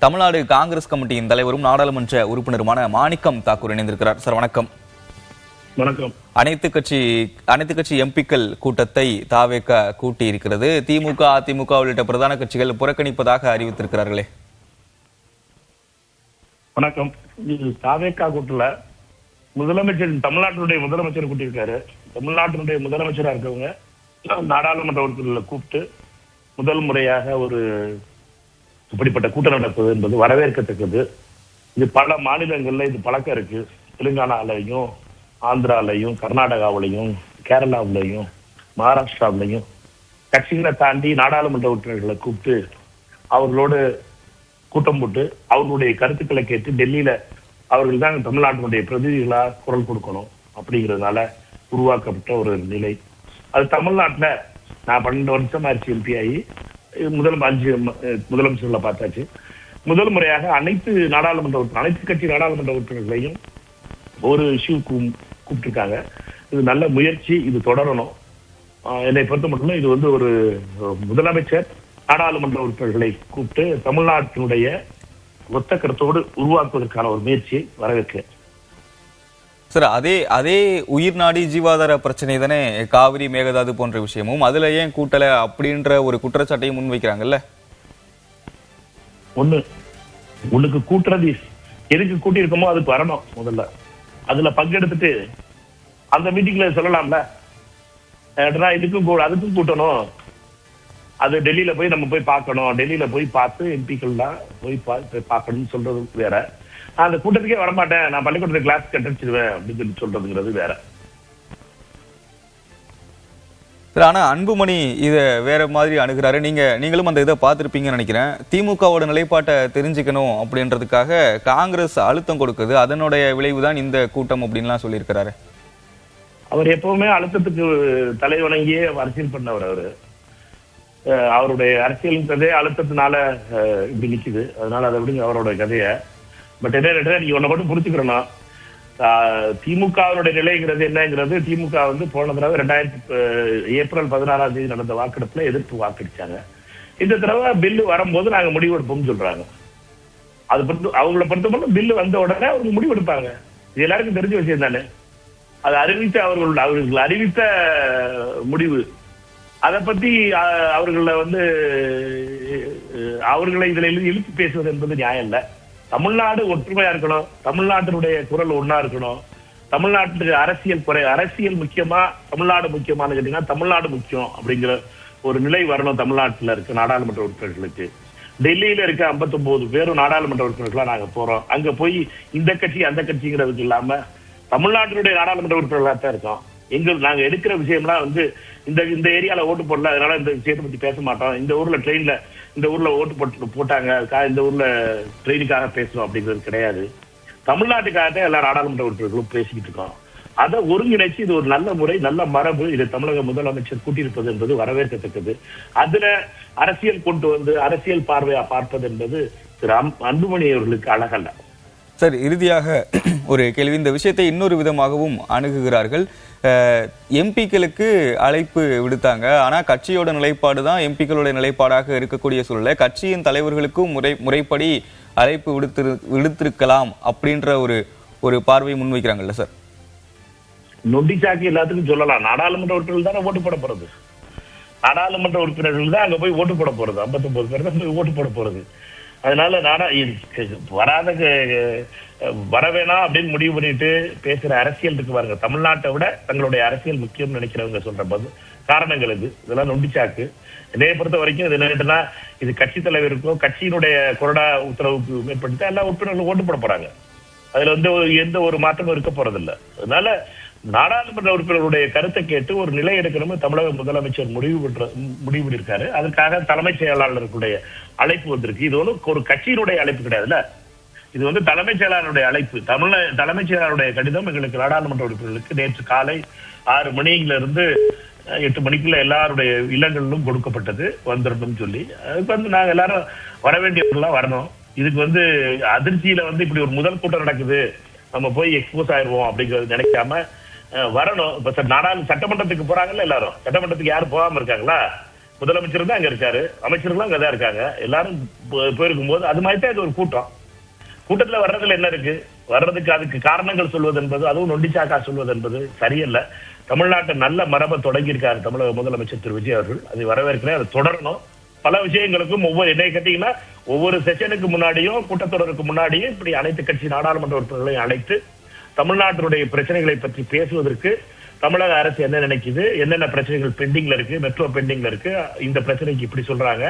தமிழ்நாடு காங்கிரஸ் கமிட்டியின் தலைவரும் நாடாளுமன்ற உறுப்பினருமான மாணிக்கம் தாக்கூர் இணைந்திருக்கிறார். சார் வணக்கம். வணக்கம். அனைத்து கட்சி எம்பிக்கள் கூட்டத்தை தாவேக கூட்டி இருக்கிறது. திமுக, அதிமுக உள்ளிட்ட பிரதான கட்சிகள் புறக்கணிப்பதாக அறிவித்திருக்கிறார்களே. வணக்கம். இது தாவேக கூட்டல முதலமைச்சர், தமிழ்நாட்டினுடைய முதலமைச்சர் கூட்டியிருக்காரு. தமிழ்நாட்டினுடைய முதலமைச்சரா இருக்கவங்க நாடாளுமன்ற உறுப்பினர்களை கூப்பிட்டு முதல் முறையாக ஒரு இப்படிப்பட்ட கூட்டம் நடப்பது என்பது வரவேற்கத்தக்கது. இது பல மாநிலங்கள்ல இது பழக்கம் இருக்கு. தெலுங்கானாலையும், ஆந்திராலையும், கர்நாடகாவிலையும், கேரளாவிலையும், மகாராஷ்டிராவிலையும் கட்சிகளை தாண்டி நாடாளுமன்ற உறுப்பினர்களை கூப்பிட்டு அவர்களோடு கூட்டம் போட்டு அவர்களுடைய கருத்துக்களை கேட்டு டெல்லியில அவர்கள் தான் தமிழ்நாட்டினுடைய பிரதிநிதிகளா குரல் கொடுக்கணும் அப்படிங்கிறதுனால உருவாக்கப்பட்ட ஒரு நிலை. அது தமிழ்நாட்டுல நான் 12 வருஷம் ஆச்சு எம்பி ஆகி முதலமைச்சர்களை பார்த்தாச்சு. முதல் முறையாக அனைத்து கட்சி நாடாளுமன்ற உறுப்பினர்களையும் ஒரு இஷ்யூ கூப்பிட்டுருக்காங்க. இது நல்ல முயற்சி, இது தொடரணும். என்னை பொறுத்த மட்டும் இது ஒரு முதலமைச்சர் நாடாளுமன்ற உறுப்பினர்களை கூப்பிட்டு தமிழ்நாட்டினுடைய ஒத்த கருத்தோடு உருவாக்குவதற்கான ஒரு முயற்சியை வரவேற்கிறேன். சார், அதே உயிர் நாடி ஜீவாதார பிரச்சனை தானே காவிரி, மேகதாது போன்ற விஷயமும். அதுல ஏன் கூட்டல அப்படின்ற ஒரு குற்றச்சாட்டையும் முன்வைக்கிறாங்கல்ல. உனக்கு கூட்டுறது எதுக்கு கூட்டி இருக்கமோ அதுக்கு வரணும். முதல்ல அதுல பங்கெடுத்துட்டு அந்த மீட்டிங்ல சொல்லலாம்ல, அதுக்கும் கூட்டணும். அது டெல்லியில போய் நம்ம போய் பார்க்கணும், டெல்லியில போய் பார்த்து எம்பிக்கள்லாம் போய் பார்க்கணும்னு சொல்றது வேற. அந்த கூட்டத்துக்கே வரமாட்டேன், நான் பள்ளிக்கூடத்துல கிளாஸ் கட்டடிச்சிருவேன் அப்படின்னு சொல்லி சொல்றதுங்கிறது வேற. ஆனா அன்புமணி இதை வேற மாதிரி அணுகிறாரு. நீங்களும் அந்த இதை பார்த்திருப்பீங்கன்னு நினைக்கிறேன். திமுகவோட நிலைப்பாட்டை தெரிஞ்சுக்கணும் அப்படின்றதுக்காக காங்கிரஸ் அழுத்தம் கொடுக்குது, அதனுடைய விளைவுதான் இந்த கூட்டம் அப்படின்லாம் சொல்லியிருக்கிறாரு. அவர் எப்பவுமே அழுத்தத்துக்கு தலை வணங்கியே அரசியல் பண்ணவர். அவருடைய அரசியலின் கதையை அழுத்தத்தினால இப்படி நிக்குது. அதனால அதை விடுங்க அவரோட கதையை. பட் என்ன நீங்க ஒன்ன மட்டும் புரிஞ்சுக்கிறோம்னா, திமுகவுடைய நிலைங்கிறது என்னங்கிறது, திமுக போன தடவை ஏப்ரல் 16 நடந்த வாக்கெடுப்புல எதிர்ப்பு வாக்களிச்சாங்க. இந்த தடவை பில்லு வரும்போது நாங்க முடிவெடுப்போம்னு சொல்றாங்க. அது அவங்களை பொறுத்த மட்டும் பில்லு வந்த உடனே அவங்க முடிவெடுப்பாங்க. இது எல்லாருக்கும் தெரிஞ்ச விஷயம் தானே. அது அறிவித்த அவர்கள் அறிவித்த முடிவு. அதை பத்தி அவர்களை இதுல இழுத்து பேசுவது என்பது நியாயம் இல்ல. தமிழ்நாடு ஒற்றுமையா இருக்கணும், தமிழ்நாட்டினுடைய குரல் ஒன்னா இருக்கணும். தமிழ்நாட்டு அரசியல் முக்கியமா, தமிழ்நாடு முக்கியமானு கேட்டீங்கன்னா தமிழ்நாடு முக்கியம் அப்படிங்கிற ஒரு நிலை வரணும். தமிழ்நாட்டுல இருக்க நாடாளுமன்ற உறுப்பினர்களுக்கு டெல்லியில இருக்க 59 பேரும் நாடாளுமன்ற உறுப்பினர்களா நாங்க போறோம். அங்க போய் இந்த கட்சி அந்த கட்சிங்கிறதுக்கு இல்லாம தமிழ்நாட்டினுடைய நாடாளுமன்ற உறுப்பினர்களா தான் இருக்கோம். நாங்க எடுக்கிற விஷயம்லாம் இந்த ஏரியால ஓட்டு போடல, அதனால இந்த விஷயத்தை பத்தி பேச மாட்டோம். இந்த ஊர்ல ஓட்டு போட்டாங்க, இந்த ஊர்ல ட்ரெயினுக்காக பேசணும் அப்படிங்கிறது கிடையாது. தமிழ்நாட்டுக்காக எல்லா நாடாளுமன்ற உறுப்பினர்களும் பேசிக்கிட்டு இருக்கோம். அதை ஒருங்கிணைச்சு இது ஒரு நல்ல முறை, நல்ல மரபு. இதை தமிழக முதலமைச்சர் கூட்டியிருப்பது என்பது வரவேற்கத்தக்கது. அதுல அரசியல் கொண்டு வந்து அரசியல் பார்வையா பார்ப்பது என்பது திரு அன்புமணி அவர்களுக்கு அழகல்ல. சார், இறுதியாக ஒரு கேள்வி. இந்த விஷயத்தை இன்னொரு விதமாகவும் அணுகுகிறார்கள். எம்பிக்களுக்கு அழைப்பு விடுத்தாங்க, ஆனா கட்சியோட நிலைப்பாடு தான் எம்பிக்களுடைய நிலைப்பாடாக இருக்கக்கூடிய சூழலை கட்சியின் தலைவர்களுக்கும் முறைப்படி அழைப்பு விடுத்திருக்கலாம் அப்படின்ற ஒரு பார்வையை முன்வைக்கிறாங்கல்ல சார். நொண்டிச்சாக்கி எல்லாத்துக்கும் சொல்லலாம். நாடாளுமன்ற உறுப்பினர்கள் தானே ஓட்டு போட போறது. நாடாளுமன்ற உறுப்பினர்கள் தான் அங்க போய் ஓட்டு போட போறது. 59 பேர் தான் போய் ஓட்டு போட போறது. அதனால வரவேணாம் அப்படின்னு முடிவு பண்ணிட்டு பேசுற அரசியல் இருக்கு பாருங்க. தமிழ்நாட்டை விட தங்களுடைய அரசியல் முக்கியம் நினைக்கிறவங்க சொல்ற போது காரணங்கள் இதெல்லாம் நொண்டிச்சாக்கு. என்னைய பொறுத்த வரைக்கும் இது என்னன்னா, இது கட்சி தலைவருக்கும் கட்சியினுடைய கொறடா உத்தரவுக்கு மேற்பட்டு எல்லா உறுப்பினர்களும் ஓட்டு போட போறாங்க. அதுல எந்த ஒரு மாற்றமும் இருக்க போறதில்லை. அதனால நாடாளுமன்ற உறுப்பினர்களுடைய கருத்தை கேட்டு ஒரு நிலை எடுக்கணும்னு தமிழக முதலமைச்சர் முடிவு பண்ணிருக்காரு. அதுக்காக தலைமைச் செயலாளருடைய அழைப்பு வந்திருக்கு. இது ஒரு கட்சியினுடைய அழைப்பு கிடையாதுல்ல, இது தலைமைச் செயலாளருடைய அழைப்பு. தலைமைச் செயலாளருடைய கடிதம் எங்களுக்கு நாடாளுமன்ற உறுப்பினர்களுக்கு நேற்று காலை 6 மணியில இருந்து 8 மணிக்குள்ள எல்லாருடைய இல்லங்களிலும் கொடுக்கப்பட்டது. வந்துடணும் சொல்லி அதுக்கு நாங்க எல்லாரும் வர வேண்டியவர்கள்லாம் வரணும். இதுக்கு அதிர்ச்சியில இப்படி ஒரு முதல் கூட்டம் நடக்குது, நம்ம போய் எக்ஸ்போஸ் ஆயிடுவோம் அப்படிங்கிறது நினைக்காம வரணும். இப்ப சட்டமன்றத்துக்கு போறாங்கல்ல எல்லாரும், சட்டமன்றத்துக்கு யாரும் போகாம இருக்காங்களா? முதலமைச்சர் தான் அங்க இருக்காரு, அமைச்சர்களும் அங்கதான் இருக்காங்க, எல்லாரும் போயிருக்கும் போது அது மாதிரி தான் இது ஒரு கூட்டம். கூட்டத்துல வர்றதுல என்ன இருக்கு? வர்றதுக்கு அதுக்கு காரணங்கள் சொல்வது என்பது, அதுவும் நொண்டிச்சாக்கா சொல்வது என்பது சரியல்ல. தமிழ்நாட்டை நல்ல மரபை தொடங்கி இருக்காரு தமிழக முதலமைச்சர் திரு விஜய் அவர்கள். அதை வரவேற்கிறேன், அதை தொடரணும். பல விஷயங்களுக்கும் என்னை கேட்டீங்கன்னா ஒவ்வொரு செஷனுக்கு முன்னாடியும் கூட்டத்தொடருக்கு முன்னாடியும் இப்படி அனைத்து கட்சி நாடாளுமன்ற உறுப்பினர்களையும் அழைத்து தமிழ்நாட்டினுடைய பிரச்சனைகளை பற்றி பேசுவதற்கு தமிழக அரசு என்ன நினைக்குது, என்னென்ன பிரச்சனைகள் பெண்டிங்ல இருக்கு, மெட்ரோ பெண்டிங்ல இருக்கு, இந்த பிரச்சனைக்கு இப்படி சொல்றாங்க,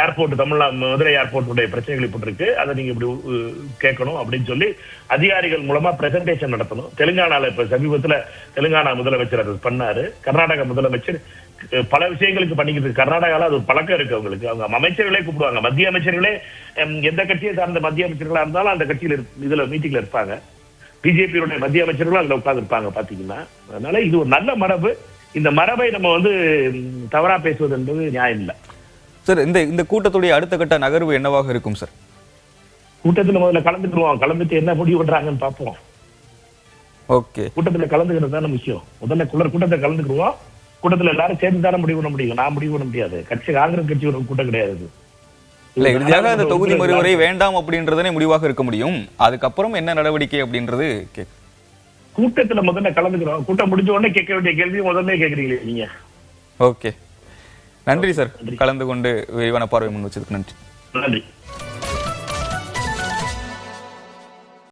ஏர்போர்ட் மதுரை ஏர்போர்ட்டுடைய பிரச்சனைகள் இப்படி இருக்கு, அதை நீங்க இப்படி கேட்கணும் அப்படின்னு சொல்லி அதிகாரிகள் மூலமா பிரசன்டேஷன் நடத்தணும். தெலுங்கானால இப்ப சமீபத்துல தெலுங்கானா முதலமைச்சர் அது பண்ணாரு. கர்நாடக முதலமைச்சர் பல விஷயங்களுக்கு பண்ணிக்கிட்டு இருக்கு. கர்நாடகால அது ஒரு பழக்கம் இருக்கு அவங்களுக்கு. அவங்க அமைச்சர்களே கூப்பிடுவாங்க, மத்திய அமைச்சர்களே எந்த கட்சியை சார்ந்த மத்திய அமைச்சர்களா இருந்தாலும் அந்த கட்சியில இதுல மீட்டிங்ல இருப்பாங்க. பிஜேபியுடைய மத்திய அமைச்சர்களும் அதுல உட்கார்ந்து இருப்பாங்க பாத்தீங்கன்னா. அதனால இது ஒரு நல்ல மரபு. இந்த மரபை நம்ம தவறா பேசுவது என்பது நியாயம் இல்லை சார். இந்த கூட்டத்துடைய அடுத்த கட்ட நகர்வு என்னவாக இருக்கும் சார்? கூட்டத்துல முதல்ல கலந்துக்குவோம், கலந்துட்டு என்ன முடிவு பண்றாங்கன்னு பார்ப்போம். ஓகே, கூட்டத்துல கலந்துக்கிறது தானே முக்கியம். முதல்ல கூட்டத்தை கலந்துக்குவோம். கூட்டத்துல எல்லாரும் சேர்ந்து தானே முடிவு பண்ண முடியும். நான் முடிவு பண்ண முடியாது. காங்கிரஸ் கட்சி ஒரு கூட்டம் கிடையாது. இல்ல, இறுதியாக அந்த தொகுதி மறுவரை வேண்டாம் அப்படின்றதே முடிவாக இருக்க முடியும். அதுக்கப்புறம் என்ன நடவடிக்கை அப்படின்றது கூட்டத்துல முதல்ல கலந்துக்கிறோம். கூட்டம் முடிஞ்ச உடனே கேட்க வேண்டிய கேள்வி முதல்ல கேக்குறீங்களே நீங்க. ஓகே, நன்றி சார். கலந்து கொண்டு விரிவான பார்வை முன் வச்சதுக்கு நன்றி. நன்றி.